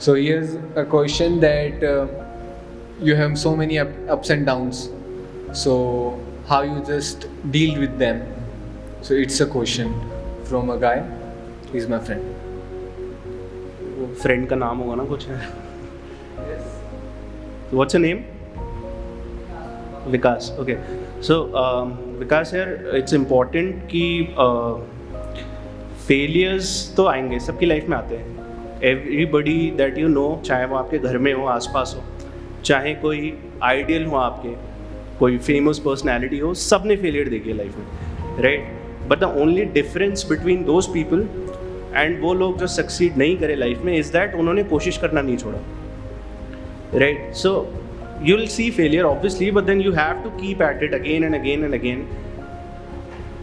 So here's a question that you have so many ups and downs. So how you just deal with them? So it's a question from a guy. He's my friend. Friend का नाम होगा ना कुछ है. What's your name? Vikas. Okay. So Vikas here, it's important कि failures तो आएंगे, सबकी लाइफ में आते हैं. Everybody that you know, चाहे वो आपके घर में हो, आसपास हो, चाहे कोई आइडियल हो आपके, कोई फेमस पर्सनैलिटी हो, सब ने फेलियर देखी है लाइफ में, right? But the only difference between those people and वो लोग जो सक्सीड नहीं करे लाइफ में इज़ दैट उन्होंने कोशिश करना नहीं छोड़ा, right? So you will see failure obviously, but then you have to keep at it again and again and again.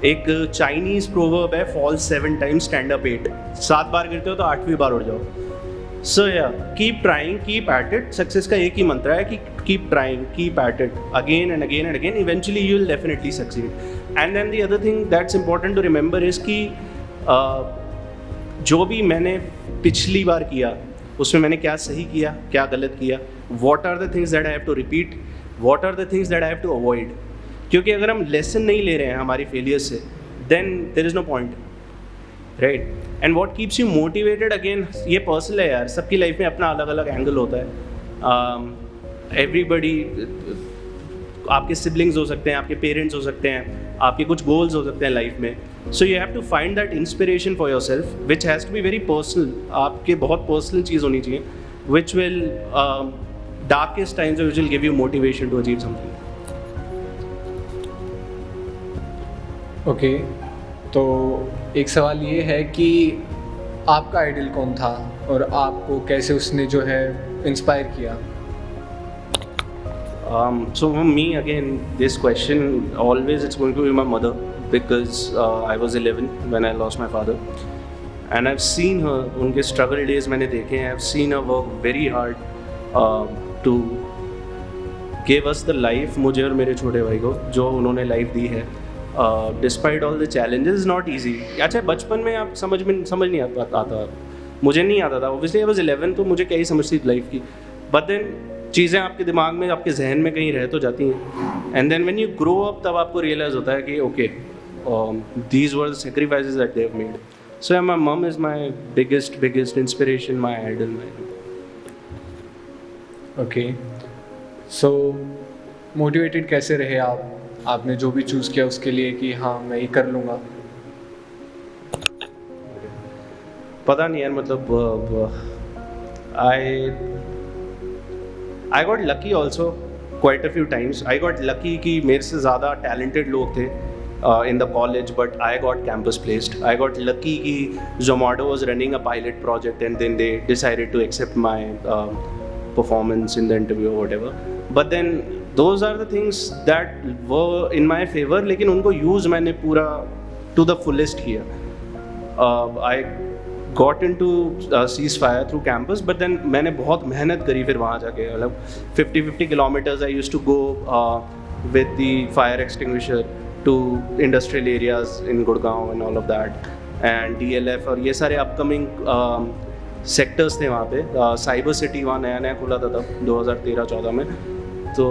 एक चाइनीज प्रोवर्ब है, फॉल 7 times, स्टैंड अप 8. 7 बार गिरते हो तो 8वीं बार उठ जाओ. So yeah keep trying, keep at it. Success का एक ही मंत्र है कि keep trying, keep at it again and again and again. Eventually you will definitely succeed. And then the other thing that's important to remember is कि जो भी मैंने पिछली बार किया उसमें मैंने क्या सही किया, क्या गलत किया, what are the things that I have to repeat, what are the things that I have to avoid. क्योंकि अगर हम लेसन नहीं ले रहे हैं हमारी फेलियर से, then there is no point, right? And what keeps you motivated, again ये पर्सनल है यार, सबकी लाइफ में अपना अलग अलग एंगल होता है. एवरीबडी, आपके सिबलिंग्स हो सकते हैं, आपके पेरेंट्स हो सकते हैं, आपके कुछ गोल्स हो सकते हैं लाइफ में. So you have to find that inspiration for yourself which has to be very personal. आपके बहुत पर्सनल चीज़ होनी चाहिए which will darkest times which will give you motivation to achieve something. Okay, तो एक सवाल ये है कि आपका आइडल कौन था और आपको कैसे उसने जो है इंस्पायर किया? So for me, again, this question always it's going to be my mother, because I was 11 when I lost my father, and I've seen her, उनके struggle days मैंने देखे हैं. I've seen her work very hard to give us the life, मुझे और मेरे छोटे भाई को जो उन्होंने लाइफ दी है. Despite all the challenges is not easy. अच्छा, बचपन में आप समझ नहीं आता, मुझे नहीं आता था. ऑब्वियसली आई वाज 11, तो मुझे क्या ही समझ थी लाइफ की. बट देन चीज़ें आपके दिमाग में, आपके जहन में कहीं रह तो जाती हैं. And then when you grow up, तब आपको रियलाइज़ होता है कि okay, these were the sacrifices that they have made. So my mum is my biggest inspiration, my idol. Okay, so motivated कैसे रहे आप? आपने जो भी चूज़ किया उसके लिए कि हाँ मैं ये कर लूँगा. पता नहीं यार, मतलब I got lucky also quite a few times. I got lucky कि मेरे से ज़्यादा टैलेंटेड लोग थे in the college, but I got campus placed. I got lucky कि Zomato was running a pilot project and then they decided to accept my performance in the interview or whatever. But then those are the things that were in my favor, लेकिन उनको use मैंने पूरा to the fullest किया. I got into ceasefire through campus, but then मैंने बहुत मेहनत करी फिर वहाँ जाके. मतलब 50 kilometers I used to go with the fire extinguisher to industrial areas in Gurgaon and all of that, and DLF और ये सारे upcoming sectors थे वहाँ पे. साइबर सिटी वहाँ नया खुला था तब 2013-14 में. So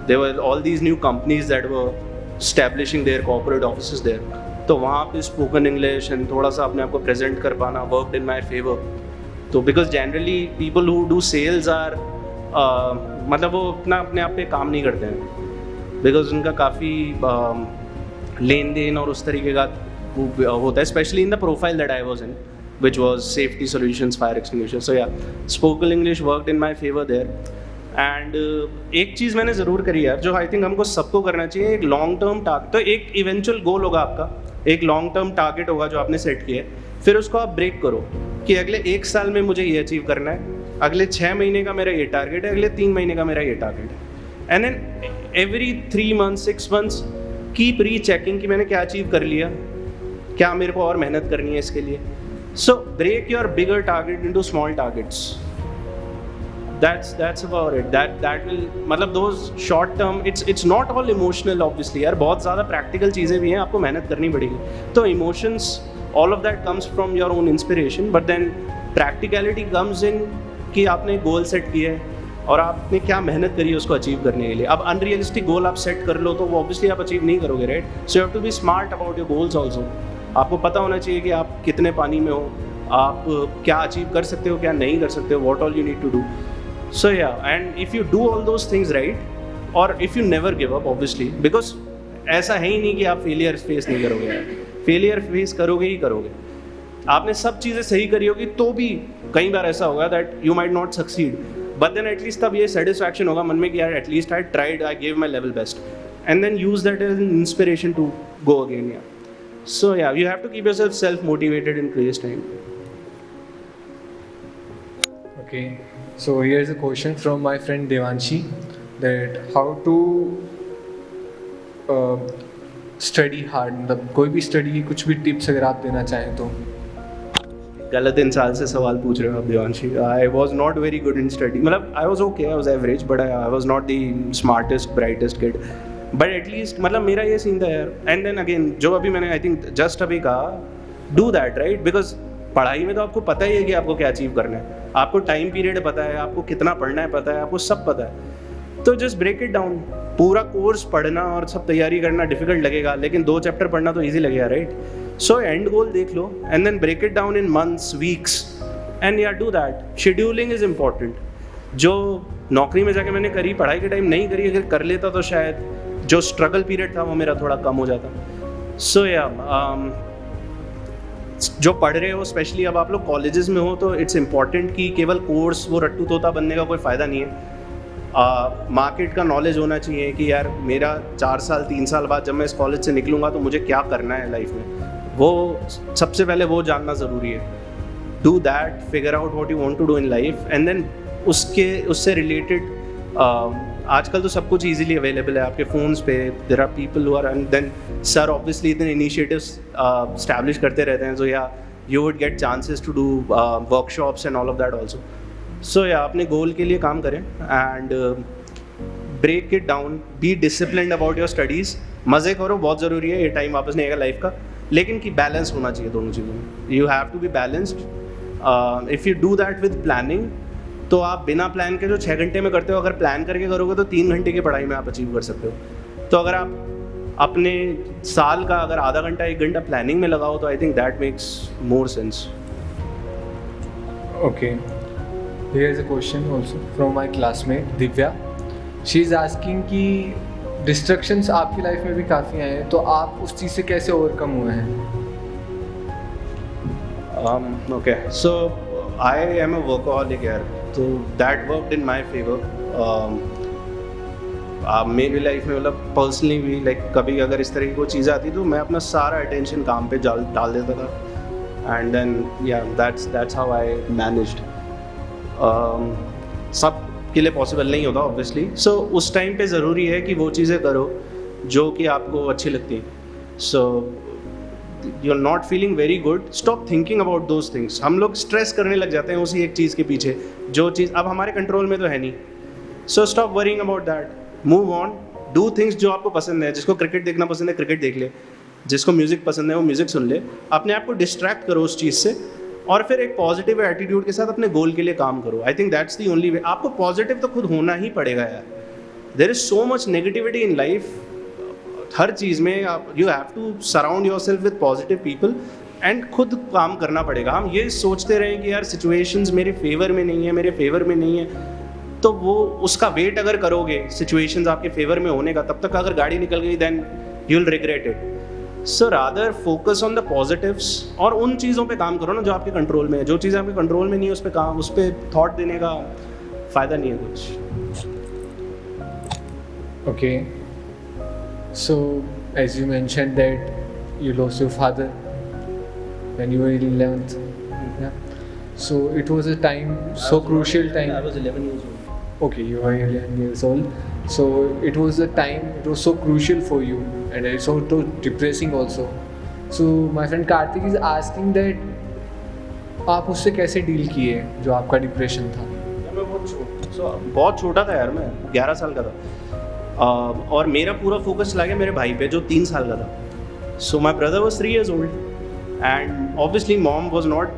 there were all these new companies that were establishing their corporate offices there. तो वहाँ पे स्पोकन इंग्लिश एंड थोड़ा सा अपने आप को प्रेजेंट कर पाना वर्कड इन माय फेवर. तो because generally people who do sales are मतलब वो अपने आप पे काम नहीं करते हैं, बिकॉज उनका काफ़ी लेन देन और उस तरीके का वो होता है, specially in the profile that I was in, which was safety solutions, fire extinguisher. So yeah, spoken English worked in my favor there. And एक चीज़ मैंने ज़रूर करी यार, जो आई थिंक हमको सबको करना चाहिए. एक लॉन्ग टर्म टारगेट, तो एक इवेंचुअल गोल होगा आपका, एक लॉन्ग टर्म टारगेट होगा जो आपने सेट किया है. फिर उसको आप ब्रेक करो कि अगले 1 साल में मुझे ये अचीव करना है, अगले 6 महीने का मेरा ये टारगेट है, अगले 3 महीने का मेरा ये टारगेट है. And then every 3 months 6 months keep rechecking कि मैंने क्या अचीव कर लिया, क्या मेरे को और मेहनत करनी है इसके लिए. So break your bigger target into small targets. That's about it. That will, मतलब those short term, it's not all emotional obviously यार, बहुत ज़्यादा practical चीज़ें भी हैं, आपको मेहनत करनी पड़ेगी. तो emotions, all of that comes from your own inspiration, but then practicality comes in कि आपने गोल सेट किया है और आपने क्या मेहनत करी है उसको अचीव करने के लिए। अब अनरियलिस्टिक गोल आप सेट कर लो तो वो ऑब्वियसली आप अचीव नहीं करोगे, right? So you have to be smart about your goals also. आपको पता होना चाहिए कि आप कितने पानी में हो, आप क्या अचीव कर सकते हो, क्या नहीं कर सकते हो, what all you need to do. So yeah, and if you do all those things right, और if you never give up obviously, because ऐसा है ही नहीं कि आप फेलियर फेस नहीं करोगे, फेलियर फेस करोगे ही करोगे। आपने सब चीज़ें सही करी होगी तो भी कई बार ऐसा होगा that you might not succeed, but then at least तब ये सेटिस्फैक्शन होगा मन में कि यार at least I tried, I give my level best, and then use that as an inspiration to go again. या सो yeah, you have to keep yourself self motivated in craze time. Okay, so here's a question from my friend Devanshi, that how to study hard, मतलब कोई भी study की कुछ भी tips अगर आप देना चाहें तो। गलत इंसान से सवाल पूछ रहे हो आप Devanshi. I was not very good in study, मतलब I was okay, I was average, but I was not the smartest brightest kid, but at least मतलब मेरा ये सीन था यार। एंड देन अगेन जो अभी मैंने आई थिंक जस्ट अभी कहा, डू दैट राइट, बिकॉज पढ़ाई में तो आपको पता ही है कि आपको क्या अचीव करना है, आपको टाइम पीरियड पता है, आपको कितना पढ़ना है पता है, आपको सब पता है, तो जस्ट ब्रेक इट डाउन। पूरा कोर्स पढ़ना और सब तैयारी करना डिफिकल्ट लगेगा, लेकिन 2 चैप्टर पढ़ना तो ईजी लगेगा, राइट? सो एंड गोल देख लो and then break it down in months, weeks, and yeah do that. Scheduling is important. जो नौकरी में जाके मैंने करी, पढ़ाई के टाइम नहीं करी, अगर कर लेता तो शायद जो स्ट्रगल पीरियड था वो मेरा थोड़ा कम हो जाता। सो या, जो पढ़ रहे हो, स्पेशली अब आप लोग कॉलेजेस में हो, तो इट्स इम्पॉर्टेंट कि केवल कोर्स वो रट्टू तोता बनने का कोई फ़ायदा नहीं है। मार्केट का नॉलेज होना चाहिए कि यार मेरा 4 साल 3 साल बाद जब मैं इस कॉलेज से निकलूँगा तो मुझे क्या करना है लाइफ में, वो सबसे पहले वो जानना ज़रूरी है। Do that, figure out what you want to do in life, and then उससे रिलेटेड आजकल तो सब कुछ इजीली अवेलेबल है आपके फ़ोन्स पे। There are people who are, and then sir obviously इतने इनिशिएटिव्स स्टैब्लिश करते रहते हैं, so yeah you would get chances to do workshops and all of that also. So yeah, अपने गोल के लिए काम करें and break it down, be disciplined about your studies. मज़े करो, बहुत ज़रूरी है, ये टाइम वापस नहीं आएगा लाइफ का, लेकिन कि बैलेंस होना चाहिए दोनों चीज़ों में। You have to be balanced. If you do that with planning, तो आप बिना प्लान के जो 6 घंटे में करते हो, अगर प्लान करके करोगे तो 3 घंटे की पढ़ाई में आप अचीव कर सकते हो। तो अगर आप अपने साल का अगर आधा घंटा 1 घंटा प्लानिंग में लगाओ तो I think that makes more sense. Okay, here's a question also from my classmate Divya. She is asking कि डिस्ट्रक्शंस आपकी लाइफ में भी काफ़ी आए हैं, तो आप उस चीज़ से कैसे ओवरकम हुए हैं? Okay, so I am a workaholic यार, तो that worked in my favor. मेरी लाइफ में मतलब पर्सनली भी लाइक कभी अगर इस तरह की कोई चीज़ आती तो मैं अपना सारा अटेंशन काम पे डाल देता था, एंड देन या दैट्स हाउ आई मैनेज्ड। सब के लिए पॉसिबल नहीं होता ऑब्वियसली, सो उस टाइम पे ज़रूरी है कि वो चीज़ें करो जो कि आपको अच्छी लगती हैं। So you are not feeling very good, stop thinking about those things. हम लोग स्ट्रेस करने लग जाते हैं उसी एक चीज़ के पीछे, जो चीज़ अब हमारे कंट्रोल में तो है नहीं। So stop worrying about that, move on, do things जो आपको पसंद है। जिसको क्रिकेट देखना पसंद है क्रिकेट देख ले, जिसको म्यूज़िक पसंद है वो म्यूज़िक सुन ले, अपने आप को डिस्ट्रैक्ट करो उस चीज़ से, और फिर एक पॉजिटिव एटीट्यूड के साथ अपने गोल के लिए काम करो। I think that's the only way. आपको पॉजिटिव तो खुद होना ही पड़ेगा यार। There is so much negativity in life, हर चीज़ में आप you have to surround yourself with positive people, and खुद काम करना पड़ेगा। हम ये सोचते रहें कि यार सिचुएशंस मेरे फेवर में नहीं है, मेरे फेवर में नहीं है, तो वो उसका वेट अगर करोगे सिचुएशंस आपके फेवर में होने का, तब तक अगर गाड़ी निकल गई then you will regret it. So rather focus on the positives, और उन चीज़ों पे काम करो ना जो आपके कंट्रोल में है। जो चीज़ आपके कंट्रोल में नहीं है उस पर थॉट देने का फ़ायदा नहीं है कुछ। Okay, so as you mentioned that you lost your father when you were in 11th, yeah. So it was a time, so crucial time. I was 11 years old. Okay, you were 11 years old. So it was a time, it was so crucial for you, and it's so depressing also. So my friend Karthik is asking that आप उससे कैसे deal किए जो आपका depression था? मैं बहुत छोटा था यार, मैं 11 साल का था, और मेरा पूरा फोकस चला गया मेरे भाई पे जो 3 साल का था। So my brother was 3 years old, and obviously mom was not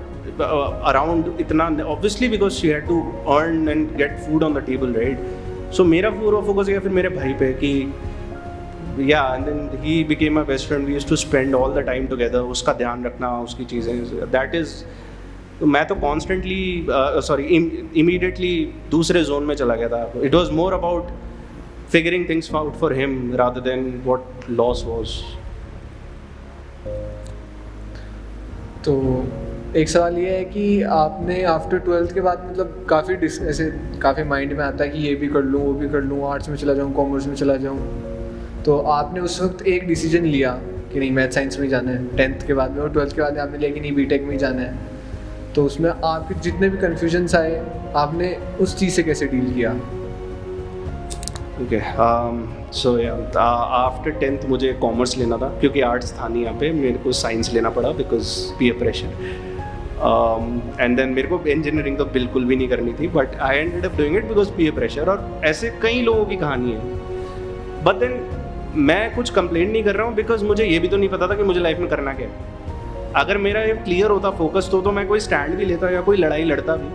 around इतना, obviously because she had to earn and get food on the table, right? So मेरा पूरा फोकस गया फिर मेरे भाई पे कि या, and then he became my best friend, we used to spend all the time together, उसका ध्यान रखना, उसकी चीज़ें, दैट इज़, तो मैं तो कॉन्स्टेंटली इमीडिएटली दूसरे जोन में चला गया था. It was more about figuring things out for him rather than what loss was. तो एक सवाल ये है कि आपने आफ्टर 12th के बाद मतलब काफ़ी ऐसे काफ़ी माइंड में आता है कि ये भी कर लूँ, वो भी कर लूँ, आर्ट्स में चला जाऊँ, कॉमर्स में चला जाऊँ. तो आपने उस वक्त एक डिसीजन लिया कि नहीं मैथ साइंस में ही जाना है 10th के बाद में, और 12th के बाद में आपने लिया कि नहीं बीटेक में ही जाना है. तो उसमें आपके जितने भी कन्फ्यूजन्स आए आपने उस चीज़ से कैसे डील किया? ओके, सो आफ्टर 10th मुझे कॉमर्स लेना था क्योंकि आर्ट्स था नहीं यहाँ पे, मेरे को साइंस लेना पड़ा because peer pressure. And then मेरे को इंजीनियरिंग तो बिल्कुल भी नहीं करनी थी, but I ended up doing it because peer pressure. और ऐसे कई लोगों की कहानी है. बट देन मैं कुछ कंप्लेंट नहीं कर रहा हूँ बिकॉज मुझे ये भी तो नहीं पता था कि मुझे लाइफ में करना क्या है. अगर मेरा ये क्लियर होता, फोकस तो मैं कोई स्टैंड भी लेता या कोई लड़ाई लड़ता भी.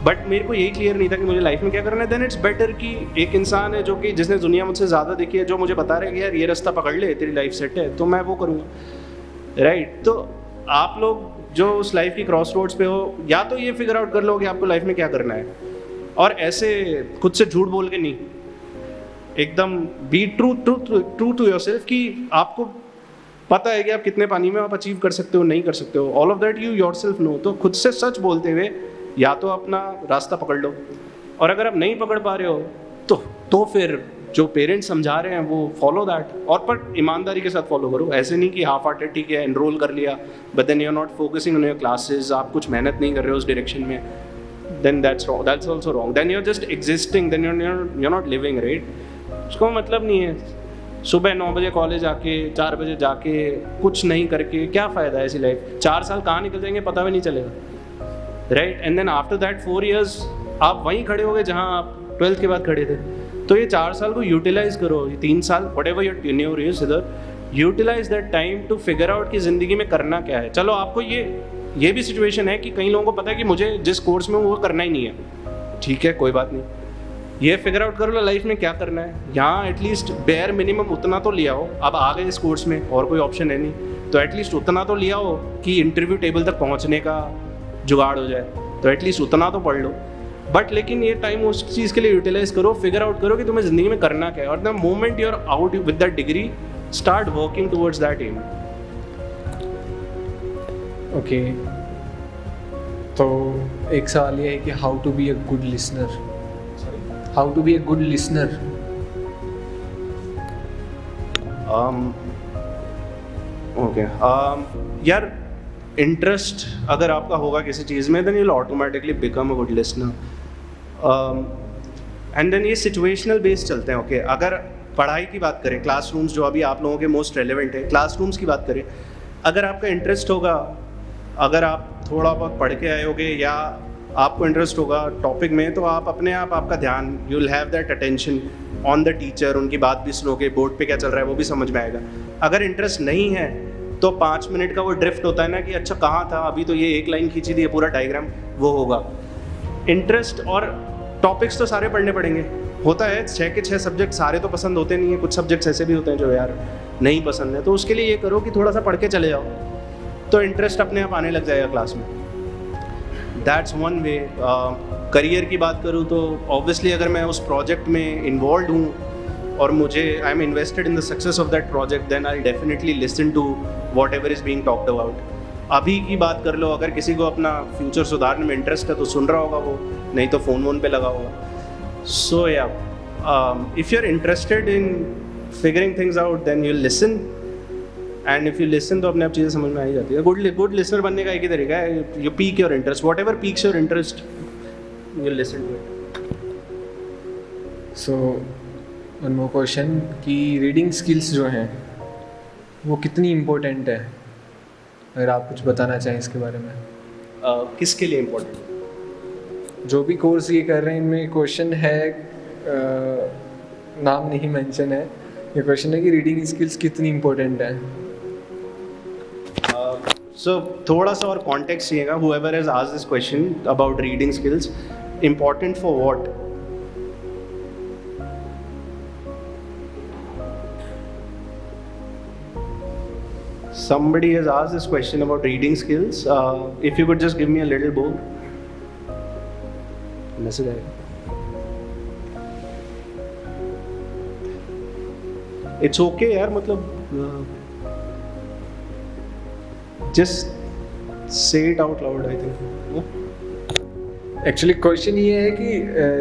बट मेरे को यही क्लियर नहीं था कि मुझे लाइफ में क्या करना है. देन इट्स बेटर कि एक इंसान है जो कि जिसने दुनिया मुझसे ज़्यादा देखी है, जो मुझे बता रहा है कि यार ये रास्ता पकड़ ले, तेरी लाइफ सेट है, तो मैं वो करूँगा, राइट? तो आप लोग जो उस लाइफ की क्रॉस रोड्स पे हो, या तो ये फिगर आउट कर लो कि आपको लाइफ में क्या करना है, और ऐसे खुद से झूठ बोल के नहीं, एकदम बी ट्रू टू योरसेल्फ कि आपको पता है कि आप कितने पानी में आप अचीव कर सकते हो, नहीं कर सकते हो, all of that you yourself know. तो खुद से सच बोलते हुए या तो अपना रास्ता पकड़ लो, और अगर आप नहीं पकड़ पा रहे हो तो फिर जो पेरेंट्स समझा रहे हैं वो फॉलो दैट, और पर ईमानदारी के साथ फॉलो करो. ऐसे नहीं कि हाफ हार्टेड ठीक है एनरोल कर लिया but then you are not focusing on your classes, आप कुछ मेहनत नहीं कर रहे हो उस डायरेक्शन में, then that's wrong, that's also wrong. Then you are just existing, then you are not living, right? उसको मतलब नहीं है सुबह 9 बजे कॉलेज आके 4 बजे जाके कुछ नहीं करके क्या फ़ायदा है ऐसी लाइफ. 4 साल कहाँ निकल जाएंगे पता भी नहीं चलेगा, right? And then after that 4 years आप वहीं खड़े हो गए जहाँ आप 12th के बाद खड़े थे. तो ये 4 साल को यूटिलाइज करो, ये 3 साल whatever your tenure is, utilise that time to figure out कि ज़िंदगी में करना क्या है. चलो आपको ये भी सिचुएशन है कि कई लोगों को पता है कि मुझे जिस कोर्स में वो करना ही नहीं है, ठीक है, कोई बात नहीं, ये फिगर आउट कर लो लाइफ में क्या करना है. यहाँ एटलीस्ट बेयर मिनिमम उतना तो लिया हो. अब आ गए इस कोर्स में और कोई ऑप्शन है नहीं, तो एटलीस्ट उतना तो लिया हो कि इंटरव्यू टेबल तक पहुँचने का जुगाड़ हो जाए, तो एटलीस्ट उतना तो पढ़ लो. बट लेकिन ये टाइम उस चीज़ के लिए यूटिलाइज करो, फिगर आउट करो कि तुम्हें ज़िंदगी में करना क्या है, और the moment you are out with that degree start working towards that aim. Okay, तो एक सवाल ये है कि how to be a good listener. How to be a good listener. Okay, यार इंटरेस्ट अगर आपका होगा किसी चीज़ में, then you will automatically become a good listener. And then ये सिचुएशनल बेस्ड चलते हैं. ओके, अगर पढ़ाई की बात करें, क्लासरूम्स जो अभी आप लोगों के मोस्ट रेलेवेंट है, क्लासरूम्स की बात करें, अगर आपका इंटरेस्ट होगा, अगर आप थोड़ा बहुत पढ़ के आए होगे या आपको इंटरेस्ट होगा टॉपिक में, तो आप अपने आप आपका ध्यान, you will have that attention on the teacher, उनकी बात भी सुनोगे, बोर्ड पे क्या चल रहा है वो भी समझ में आएगा. अगर इंटरेस्ट नहीं है तो 5 मिनट का वो ड्रिफ्ट होता है ना कि अच्छा कहाँ था, अभी तो ये एक लाइन खींची थी, ये पूरा डायग्राम, वो होगा. इंटरेस्ट और टॉपिक्स तो सारे पढ़ने पड़ेंगे. होता है 6 के 6 सब्जेक्ट सारे तो पसंद होते नहीं है, कुछ सब्जेक्ट्स ऐसे भी होते हैं जो यार नहीं पसंद है, तो उसके लिए ये करो कि थोड़ा सा पढ़ के चले जाओ, तो इंटरेस्ट अपने आप आने लग जाएगा क्लास में. That's one way. करियर की बात करूँ तो ऑब्वियसली अगर मैं उस प्रोजेक्ट में इन्वॉल्व हूँ और मुझे I am invested in the success of that project, then I definitely listen to whatever is being talked about. अभी की बात कर लो, अगर किसी को अपना फ्यूचर सुधारने में इंटरेस्ट है तो सुन रहा होगा वो, नहीं तो फ़ोन पे लगा होगा. So yeah if you are interested in figuring things out then you listen, and if you listen तो अपने आप चीज़ें समझ में आ ही जाती है. गुड लिसनर बनने का एक ही तरीका है, you pique your interest, whatever piques your interest you listen to it. So one more question कि रीडिंग स्किल्स जो हैं वो कितनी इम्पोर्टेंट है, अगर आप कुछ बताना चाहें इसके बारे में. किसके लिए इम्पोर्टेंट? जो भी कोर्स ये कर रहे हैं इनमें क्वेश्चन है, नाम नहीं मेंशन है, ये क्वेश्चन है कि रीडिंग स्किल्स कितनी इम्पोर्टेंट है. सो थोड़ा सा और कॉन्टेक्स्ट चाहिएगा. whoever has asked this question about reading skills, important for what? Somebody has asked this question about reading skills. If you could just give me a little book. Message आएगा. It's okay यार, मतलब just say it out loud, I think. Actually question ये है कि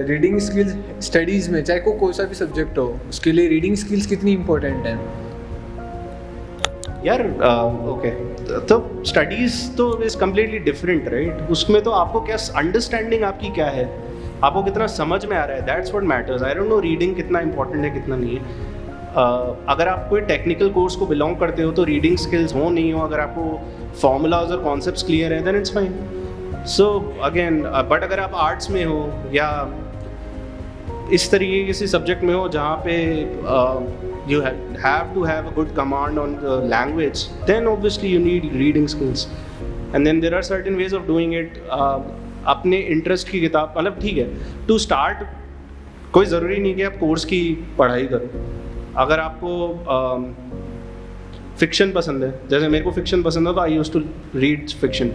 reading skills studies में, चाहे कोई सा भी सब्जेक्ट हो, उसके लिए रीडिंग स्किल्स कितनी इंपॉर्टेंट हैं? यार ओके, तो स्टडीज़ तो इज़ कम्प्लीटली डिफरेंट, राइट? उसमें तो आपको क्या अंडरस्टैंडिंग आपकी क्या है, आपको कितना समझ में आ रहा है, that's what matters. I don't know reading कितना इंपॉर्टेंट है कितना नहीं है. अगर आप कोई टेक्निकल कोर्स को बिलोंग करते हो तो रीडिंग स्किल्स हो नहीं हो, अगर आपको फॉर्मूलाज और कॉन्सेप्ट्स क्लियर हैं then it's fine. So again, but अगर आप आर्ट्स में हो या इस तरीके के किसी सब्जेक्ट में हो जहाँ पे you have to have a good command on the language, then obviously you need reading skills. And then there are certain ways of doing it. अपने इंटरेस्ट की किताब, मतलब ठीक है, टू स्टार्ट कोई ज़रूरी नहीं कि आप कोर्स की पढ़ाई करो. अगर आपको फिक्शन पसंद है, जैसे मेरे को फिक्शन पसंद है तो I use to read fiction.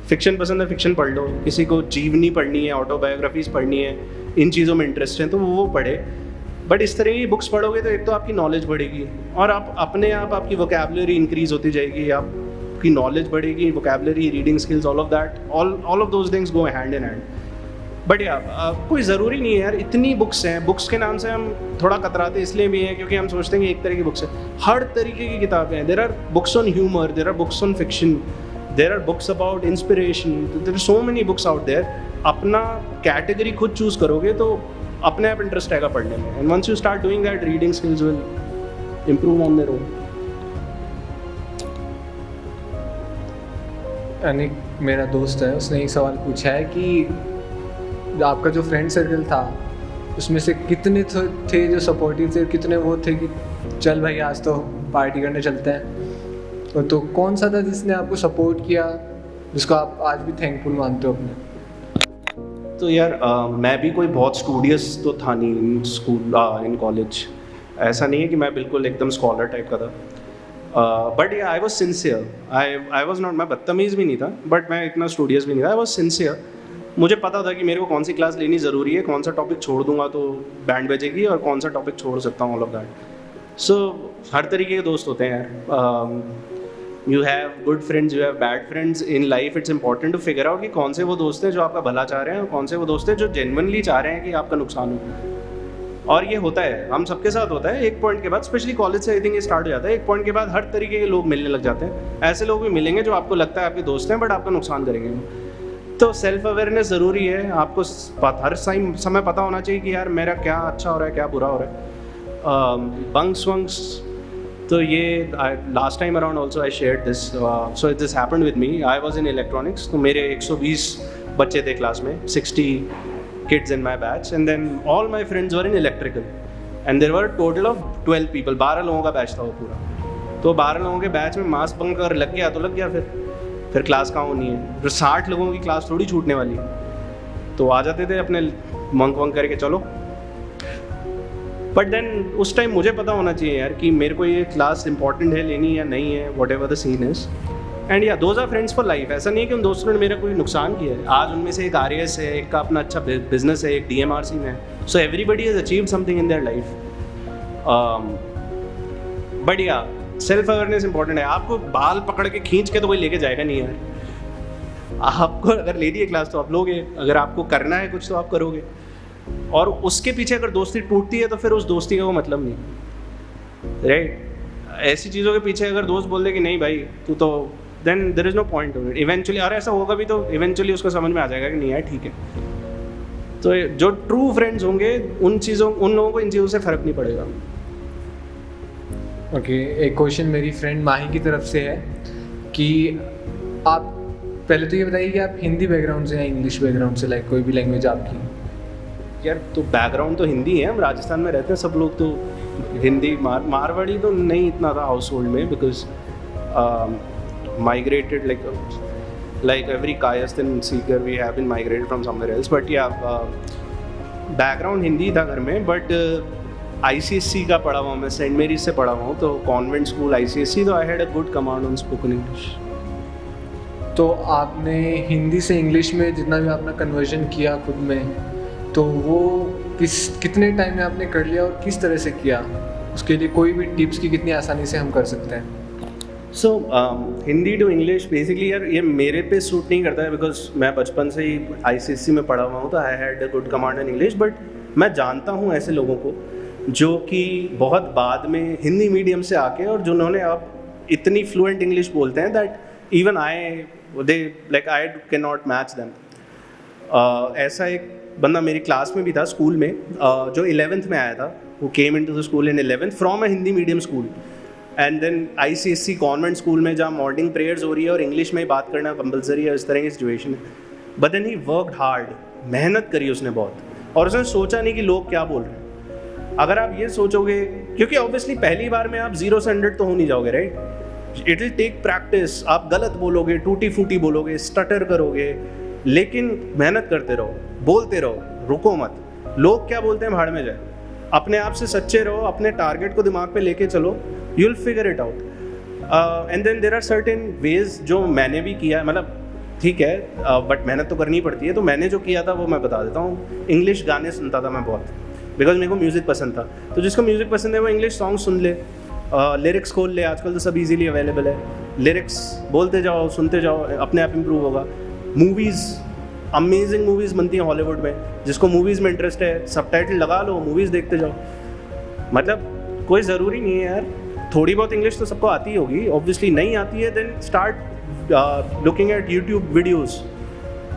Fiction पसंद है, फिक्शन पढ़ लो. किसी को जीवनी पढ़नी है, ऑटोबायोग्राफीज पढ़नी है, इन चीज़ों में इंटरेस्ट है तो वो पढ़े. बट इस तरह की बुक्स पढ़ोगे तो एक तो आपकी नॉलेज बढ़ेगी और आप अपने आप आपकी वोकैबुलरी इंक्रीज होती जाएगी, आपकी नॉलेज बढ़ेगी, vocabulary, reading skills, all of that, all of those things go hand in hand. But या कोई ज़रूरी नहीं है यार, इतनी बुक्स हैं. बुक्स के नाम से हम थोड़ा कतराते इसलिए भी हैं क्योंकि हम सोचते हैं कि एक तरह की बुक्स है. हर तरीके की किताबें हैं. There are books on humour, there are books on fiction, there are books about inspiration, there are so many books out there. अपना कैटेगरी खुद चूज़ करोगे तो अपने आप इंटरेस्ट आएगा पढ़ने में. And once you start doing that, reading skills will improve on their own. Anik मेरा दोस्त है, उसने एक सवाल पूछा है कि आपका जो फ्रेंड सर्कल था उसमें से कितने थे जो सपोर्टिव थे, कितने वो थे कि चल भाई आज तो पार्टी करने चलते हैं, और तो कौन सा था जिसने आपको सपोर्ट किया, जिसको आप आज भी थैंकफुल मानते हो अपने? तो यार मैं भी कोई बहुत स्टूडियस तो था नहीं इन स्कूल, इन कॉलेज. ऐसा नहीं है कि मैं बिल्कुल एकदम स्कॉलर टाइप का था. But I was sincere. I was not, मैं बदतमीज़ भी नहीं था बट मैं इतना स्टूडियस भी नहीं था. I was sincere. मुझे पता था कि मेरे को कौन सी क्लास लेनी ज़रूरी है, कौन सा टॉपिक छोड़ दूंगा तो बैंड बजेगी और कौन सा टॉपिक छोड़ सकता हूँ, ऑल ऑफ दैट. सो हर तरीके के दोस्त होते हैं यार. You have good friends, you have bad friends in life. It's important to figure out कि कौन से वो दोस्त हैं जो आपका भला चाह रहे हैं और कौन से वो दोस्त हैं जो जेन्युइनली चाह रहे हैं कि आपका नुकसान हो. और ये होता है, हम सबके साथ होता है. एक पॉइंट के बाद, स्पेशली कॉलेज से आई थिंक ये स्टार्ट हो जाता है, एक पॉइंट के बाद हर तरीके के लोग मिलने लग जाते हैं. ऐसे लोग भी मिलेंगे जो आपको लगता है आपके दोस्त हैं बट आपका नुकसान करेंगे. तो सेल्फ अवेयरनेस ज़रूरी है. आपको हर समय पता होना चाहिए कि यार मेरा क्या अच्छा हो रहा है, क्या बुरा हो रहा है. बंक्स वंक्स तो ये last time around also I share this. So this happened with me. I was in electronics, तो मेरे 120 बच्चे थे क्लास में, 60 kids in my batch, and then all my friends were in electrical, and there were a total of 12 people. 12 लोगों का batch था वो पूरा. तो 12 लोगों के बैच में मास बंक अगर लग गया तो लग गया, फिर क्लास कहाँ होनी है. फिर 60 लोगों की क्लास थोड़ी छूटने वाली. तो आ जाते थे अपने मंक वंक करके चलो. बट देन उस टाइम मुझे पता होना चाहिए यार कि मेरे को ये क्लास इंपॉर्टेंट है लेनी या नहीं है, whatever the scene is. And yeah those are friends for life. ऐसा नहीं है कि उन दोस्तों ने मेरा कोई नुकसान किया है. आज उनमें से एक RAS है, एक का अपना अच्छा बिजनेस है, एक DMRC में है. So everybody has achieved something in their life. But या सेल्फ अवेयरनेस इंपॉर्टेंट है. आपको बाल पकड़ के खींच के तो कोई लेके जाएगा नहीं यार. आपको अगर लेनी है क्लास तो आप लोगे, अगर आपको करना है कुछ तो आप करोगे. और उसके पीछे अगर दोस्ती टूटती है तो फिर उस दोस्ती का वो मतलब नहीं, राइट? ऐसी चीज़ों के पीछे अगर दोस्त बोल दे कि नहीं भाई तू तो, then there is no point of it. Eventually, और ऐसा होगा भी तो इवेंचुअली उसको समझ में आ जाएगा कि नहीं यार ठीक है. तो जो ट्रू फ्रेंड्स होंगे उन लोगों को इन चीज़ों से फ़र्क नहीं पड़ेगा. ओके, एक क्वेश्चन मेरी फ्रेंड माही की तरफ से है कि आप पहले तो ये बताइए कि आप हिंदी बैकग्राउंड से या इंग्लिश बैकग्राउंड से, लाइक कोई भी लैंग्वेज आपकी? यार तो बैकग्राउंड तो हिंदी है, हम राजस्थान में रहते हैं सब लोग, तो हिंदी. मारवाड़ी तो नहीं इतना था हाउस होल्ड में, because migrated like every Kayasth and seeker we have been migrated from somewhere else. But yeah, background Hindi था घर में, but ICSE का पढ़ा हुआ मैं, सेंट मेरीज से पढ़ा हुआ हूँ, तो कॉन्वेंट स्कूल ICSE, तो I had a good command on spoken English. तो आपने हिंदी से इंग्लिश में जितना भी आपने कन्वर्जन किया खुद में, तो वो कितने टाइम में आपने कर लिया और किस तरह से किया? उसके लिए कोई भी टिप्स की कितनी आसानी से हम कर सकते हैं? सो हिंदी टू इंग्लिश बेसिकली यार ये मेरे पे सूट नहीं करता है, बिकॉज मैं बचपन से ही ICSE में पढ़ा हुआ हूँ, तो I had a good command in English. But मैं जानता हूँ ऐसे लोगों को जो कि बहुत बाद में हिंदी मीडियम से आके और जिन्होंने अब इतनी फ्लुएंट इंग्लिश बोलते हैं that even I can not match them. ऐसा एक बंदा मेरी क्लास में भी था स्कूल में, जो 11th में आया था, वो came into the school in 11th from a Hindi medium school, and then ICSE convent school में जहाँ मॉर्निंग प्रेयर्स हो रही है और इंग्लिश में बात करना कंपलसरी है, इस तरह की सिचुएशन है. But then he worked hard, मेहनत करी उसने बहुत, और उसने सोचा नहीं कि लोग क्या बोल रहे हैं. अगर आप ये सोचोगे, क्योंकि ऑब्वियसली पहली बार में आप 0 से 100 तो हो नहीं जाओगे, right? It will take practice. आप गलत बोलोगे, टूटी फूटी बोलोगे, स्टटर करोगे, लेकिन मेहनत करते रहो, बोलते रहो, रुको मत. लोग क्या बोलते हैं भाड़ में जाए, अपने आप से सच्चे रहो, अपने टारगेट को दिमाग पे लेके चलो, you will figure it out. And then there are certain ways जो मैंने भी किया है, मतलब ठीक है, बट मेहनत तो करनी पड़ती है. तो मैंने जो किया था वो मैं बता देता हूँ. इंग्लिश गाने सुनता था मैं बहुत, बिकॉज मेरे को म्यूज़िक पसंद था. तो जिसको म्यूज़िक पसंद है वो इंग्लिश सॉन्ग सुन ले, लिरिक्स खोल ले, आजकल तो सब इजीली अवेलेबल है. लिरिक्स बोलते जाओ, सुनते जाओ, अपने आप इम्प्रूव होगा. मूवीज़, अमेजिंग मूवीज़ बनती हैं हॉलीवुड में. जिसको मूवीज़ में इंटरेस्ट है, सबटाइटल लगा लो, मूवीज़ देखते जाओ. मतलब कोई ज़रूरी नहीं है यार, थोड़ी बहुत इंग्लिश तो सबको आती होगी. ऑब्वियसली नहीं आती है, then start looking at YouTube videos,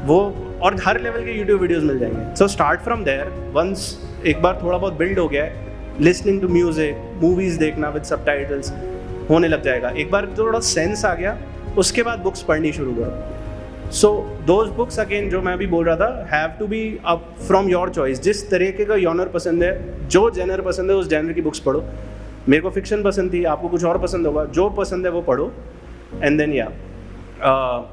वो और हर लेवल के यूट्यूब वीडियोज़ मिल जाएंगे. So start from there. Once एक बार थोड़ा बहुत बिल्ड हो गया है, लिसनिंग टू म्यूज़िक, मूवीज़ देखना विद सबटाइटल्स होने लग जाएगा. एक बार थोड़ा सेंस आ गया, उसके बाद बुक्स पढ़नी शुरू करो. सो दोज बुक्स अगेन जो मैं अभी बोल रहा था, have to be up from your choice. जिस तरीके का जॉनर पसंद है, जो जेनर पसंद है, उस जेनर की बुक्स पढ़ो. मेरे को फिक्शन पसंद थी, आपको कुछ और पसंद होगा, जो पसंद है वो पढ़ो. एंड देन या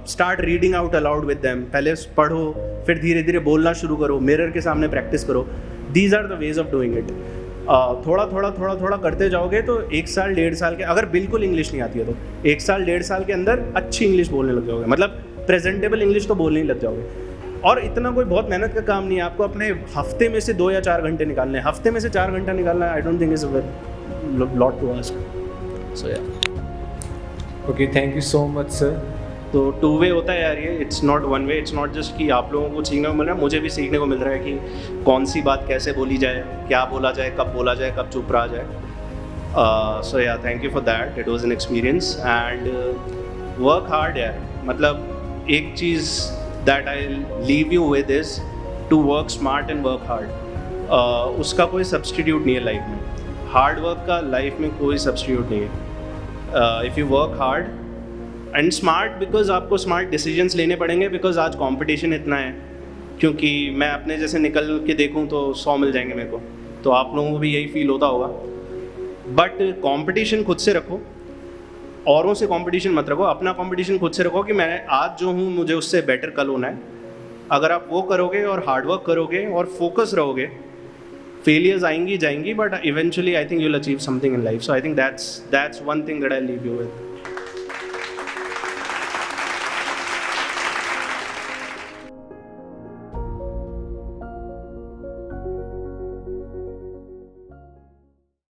start reading out allowed with them. पहले पढ़ो, फिर धीरे धीरे बोलना शुरू करो, मिरर के सामने प्रैक्टिस करो. These are the ways of doing it. थोड़ा करते जाओगे तो 1 साल 1.5 साल के, अगर बिल्कुल इंग्लिश नहीं आती है तो 1 साल 1.5 साल के अंदर अच्छी इंग्लिश बोलने लग जाओगे. मतलब प्रेजेंटेबल इंग्लिश तो बोलने ही लग जाओगे. और इतना कोई बहुत मेहनत का काम नहीं है. आपको अपने हफ्ते में से 2 या 4 घंटे निकालने हैं. हफ्ते में से 4 घंटा निकालना, I don't think is a lot to ask. So yeah okay, thank you so much sir. तो 2 वे होता है यार ये, it's not 1 way. It's not just कि आप लोगों को सीखने को मिल रहा है, मुझे भी सीखने को मिल रहा है कि कौन सी बात कैसे बोली जाए, क्या बोला जाए, कब बोला जाए, कब चुप रहा जाए. So yeah thank you for that. It was an experience and work hard यार. मतलब एक चीज़ that I leave you with is to work smart and work hard. उसका कोई सब्सटीट्यूट नहीं है लाइफ में. हार्ड वर्क का लाइफ में कोई सब्सटीट्यूट नहीं है. If you work hard and smart, because आपको स्मार्ट डिसीजंस लेने पड़ेंगे, बिकॉज आज कंपटीशन इतना है. क्योंकि मैं अपने जैसे निकल के देखूं तो 100 मिल जाएंगे मेरे को, तो आप लोगों को भी यही फील होता होगा. बट कंपटीशन खुद से रखो, औरों से कंपटीशन मत रखो. अपना कंपटीशन खुद से रखो कि मैं आज जो हूँ मुझे उससे बेटर कल होना है. अगर आप वो करोगे और हार्डवर्क करोगे और फोकस रहोगे, फेलियर्स आएंगी जाएंगी, but eventually I think you will achieve something in life. So I think that's one thing that I leave you with.